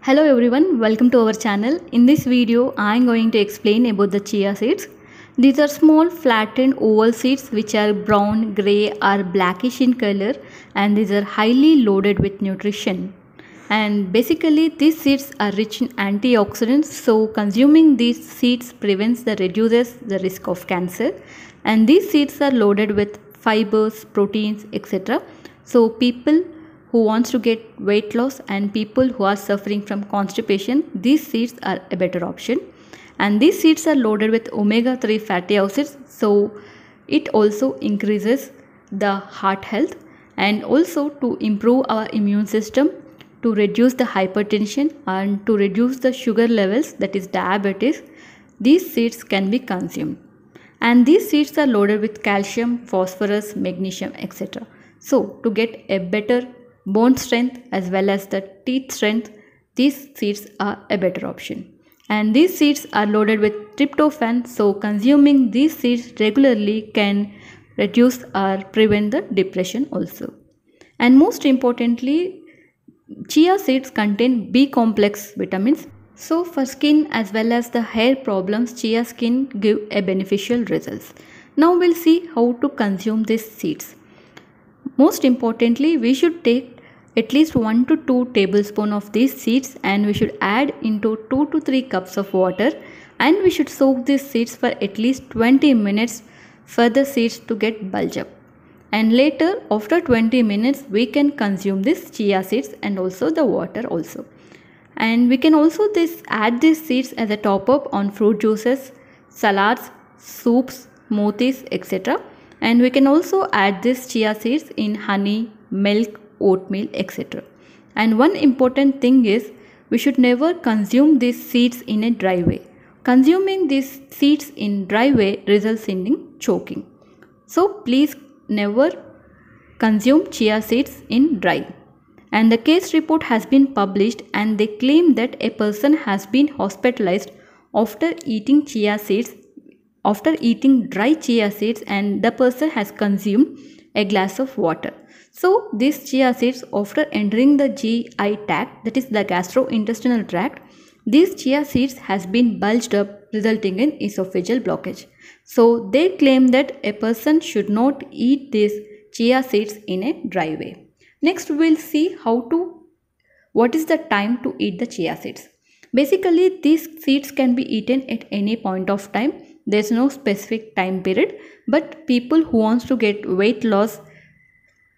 Hello everyone, welcome to our channel. In this video, I am going to explain about the chia seeds. These are small flattened oval seeds which are brown, grey or blackish in color, and these are highly loaded with nutrition. And basically these seeds are rich in antioxidants, so consuming these seeds reduces the risk of cancer. And these seeds are loaded with fibers, proteins, etc. So people who wants to get weight loss and people who are suffering from constipation, these seeds are a better option. And these seeds are loaded with omega-3 fatty acids, so it also increases the heart health and also to improve our immune system, to reduce the hypertension and to reduce the sugar levels, that is diabetes. These seeds can be consumed. And these seeds are loaded with calcium, phosphorus, magnesium, etc. So to get a better bone strength as well as the teeth strength, these seeds are a better option. And these seeds are loaded with tryptophan, so consuming these seeds regularly can reduce or prevent the depression also. And most importantly, chia seeds contain B complex vitamins, so for skin as well as the hair problems, chia skin give a beneficial results. Now we'll see how to consume these seeds. Most importantly, we should take at least 1 to 2 tablespoons of these seeds and we should add into 2 to 3 cups of water, and we should soak these seeds for at least 20 minutes for the seeds to get bulge up. And later after 20 minutes we can consume this chia seeds and also the water also. And we can also add these seeds as a top up on fruit juices, salads, soups, smoothies, etc. And we can also add these chia seeds in honey, milk, oatmeal, etc. And one important thing is we should never consume these seeds in a dry way. Consuming these seeds in dry way results in choking. So please never consume chia seeds in dry. And the case report has been published and they claim that a person has been hospitalized after eating chia seeds, after eating dry chia seeds, and the person has consumed a glass of water. So these chia seeds, after entering the GI tract, that is the gastrointestinal tract, these chia seeds has been bulged up, resulting in esophageal blockage. So they claim that a person should not eat these chia seeds in a dry way. Next we will see what is the time to eat the chia seeds. Basically these seeds can be eaten at any point of time. There is no specific time period, but people who wants to get weight loss,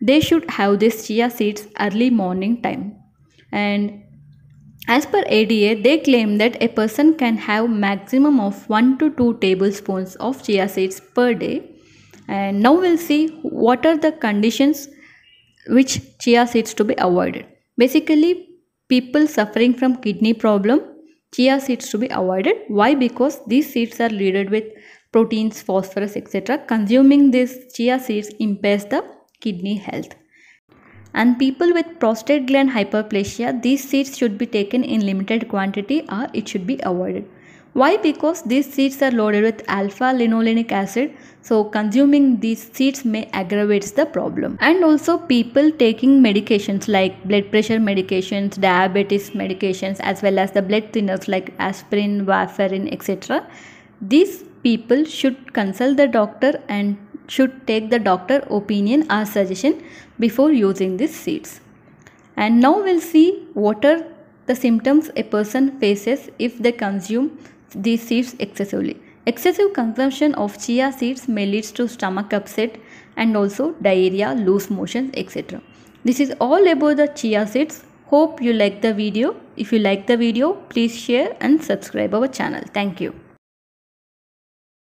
they should have these chia seeds early morning time. And as per ADA, they claim that a person can have maximum of 1 to 2 tablespoons of chia seeds per day. And now we'll see what are the conditions which chia seeds to be avoided. Basically, people suffering from kidney problem, chia seeds to be avoided. Why? Because these seeds are loaded with proteins, phosphorus, etc. Consuming these chia seeds impairs the kidney health. And people with prostate gland hyperplasia, these seeds should be taken in limited quantity or it should be avoided. Why? Because these seeds are loaded with alpha linolenic acid, so consuming these seeds may aggravate the problem. And also people taking medications like blood pressure medications, diabetes medications, as well as the blood thinners like aspirin, warfarin, etc. These people should consult the doctor and should take the doctor opinion or suggestion before using these seeds. And now we'll see what are the symptoms a person faces if they consume these seeds excessively. Excessive consumption of chia seeds may lead to stomach upset and also diarrhea, loose motions, etc. This is all about the chia seeds. Hope you like the video. If you like the video, please share and subscribe our channel. Thank you.